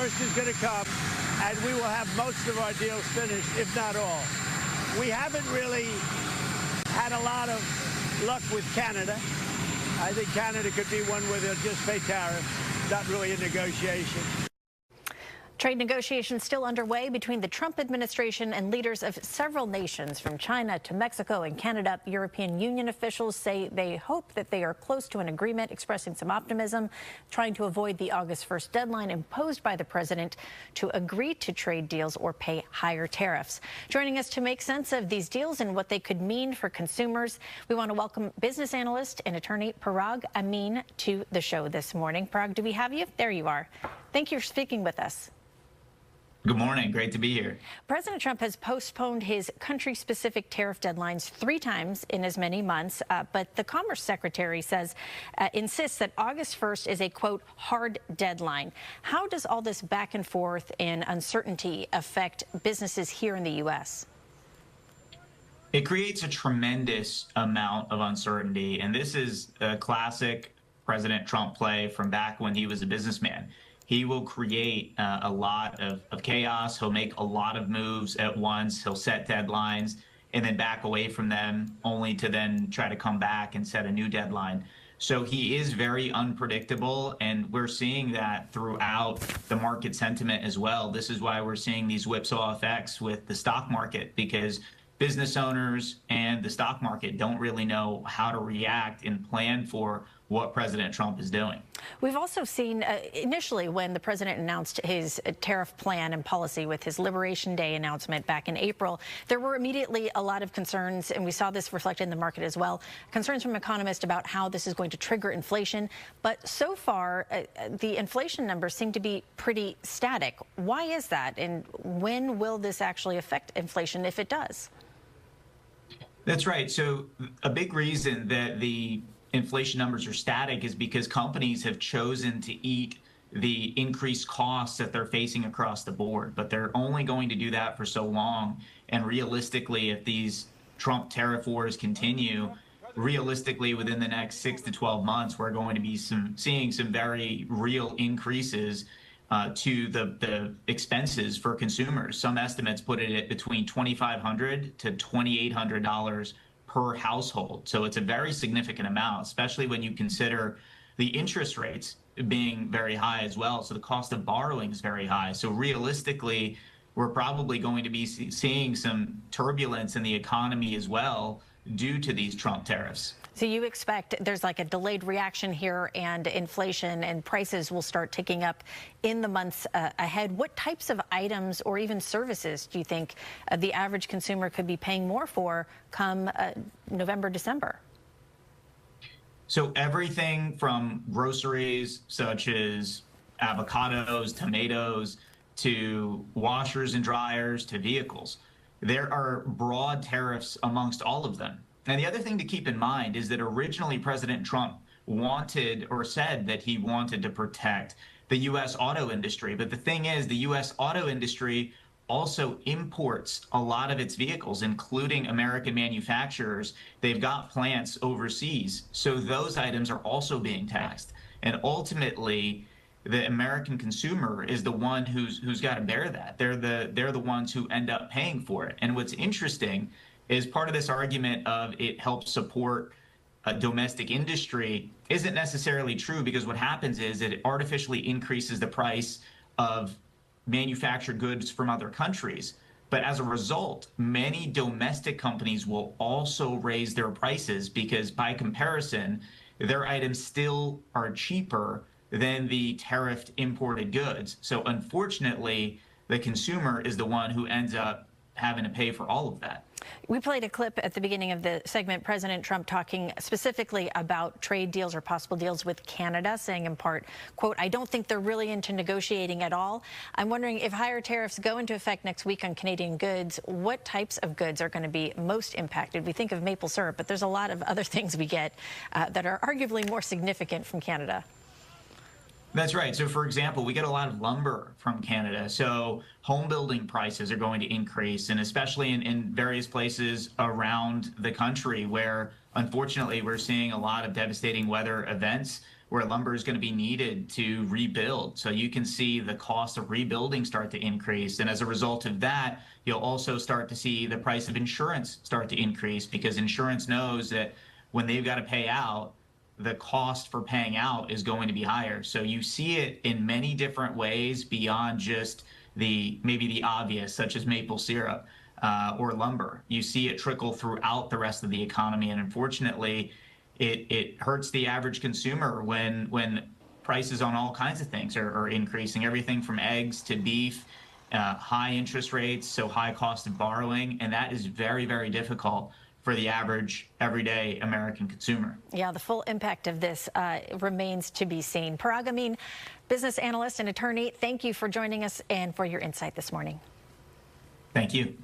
1st is going to come, and we will have most of our deals finished, if not all. We haven't really had a lot of luck with Canada. I think Canada could be one where they'll just pay tariffs, not really a negotiation. Trade negotiations still underway between the Trump administration and leaders of several nations, from China to Mexico and Canada. European Union officials say they hope that they are close to an agreement, expressing some optimism, trying to avoid the August 1st deadline imposed by the president to agree to trade deals or pay higher tariffs. Joining us to make sense of these deals and what they could mean for consumers, we want to welcome business analyst and attorney Parag Amin to the show this morning. Parag, do we have you? There you are. Thank you for speaking with us. Good morning. Great to be here. President Trump has postponed his country-specific tariff deadlines 3 times in as many months, but the Commerce Secretary insists that August 1st is a, quote, hard deadline. How does all this back and forth and uncertainty affect businesses here in the U.S.? It creates a tremendous amount of uncertainty, and this is a classic President Trump play from back when he was a businessman. He will create a lot of chaos. He'll make a lot of moves at once. He'll set deadlines and then back away from them, only to then try to come back and set a new deadline. So he is very unpredictable, and we're seeing that throughout the market sentiment as well. This is why we're seeing these whipsaw effects with the stock market, because business owners and the stock market don't really know how to react and plan for what President Trump is doing. We've also seen initially when the president announced his tariff plan and policy with his Liberation Day announcement back in April, there were immediately a lot of concerns, and we saw this reflected in the market as well, concerns from economists about how this is going to trigger inflation. But so far, the inflation numbers seem to be pretty static. Why is that, and when will this actually affect inflation, if it does? That's right. So a big reason that the inflation numbers are static is because companies have chosen to eat the increased costs that they're facing across the board, but they're only going to do that for so long. And realistically, if these Trump tariff wars continue, realistically within the next 6 to 12 months, we're going to be seeing some very real increases to the expenses for consumers. Some estimates put it at between $2,500 to $2,800 per household. So it's a very significant amount, especially when you consider the interest rates being very high as well. So the cost of borrowing is very high. So realistically, we're probably going to be seeing some turbulence in the economy as well due to these Trump tariffs. So you expect there's like a delayed reaction here, and inflation and prices will start ticking up in the months ahead. What types of items or even services do you think the average consumer could be paying more for come November, December? So everything from groceries such as avocados, tomatoes, to washers and dryers, to vehicles. There are broad tariffs amongst all of them. And the other thing to keep in mind is that originally President Trump wanted, or said that he wanted to protect the U.S. auto industry. But the thing is, the U.S. auto industry also imports a lot of its vehicles, including American manufacturers. They've got plants overseas. So those items are also being taxed. And ultimately, the American consumer is the one who's got to bear that. They're the ones who end up paying for it. And what's interesting is part of this argument of it helps support a domestic industry isn't necessarily true, because what happens is it artificially increases the price of manufactured goods from other countries. But as a result, many domestic companies will also raise their prices, because by comparison, their items still are cheaper than the tariffed imported goods. So unfortunately, the consumer is the one who ends up having to pay for all of that. We played a clip at the beginning of the segment, President Trump talking specifically about trade deals or possible deals with Canada, saying in part, quote, "I don't think they're really into negotiating at all." I'm wondering, if higher tariffs go into effect next week on Canadian goods, what types of goods are going to be most impacted? We think of maple syrup, but there's a lot of other things we get that are arguably more significant from Canada. That's right. So, for example, we get a lot of lumber from Canada. So home building prices are going to increase, and especially in various places around the country where, unfortunately, we're seeing a lot of devastating weather events. where lumber is going to be needed to rebuild. So you can see the cost of rebuilding start to increase. And as a result of that, you'll also start to see the price of insurance start to increase, because insurance knows that when they've got to pay out, the cost for paying out is going to be higher. So you see it in many different ways beyond just maybe the obvious, such as maple syrup or lumber. You see it trickle throughout the rest of the economy, and unfortunately, it hurts the average consumer when prices on all kinds of things are increasing, everything from eggs to beef, high interest rates, so high cost of borrowing, and that is very, very difficult for the average, everyday American consumer. Yeah, the full impact of this remains to be seen. Parag Amin, business analyst and attorney, thank you for joining us and for your insight this morning. Thank you.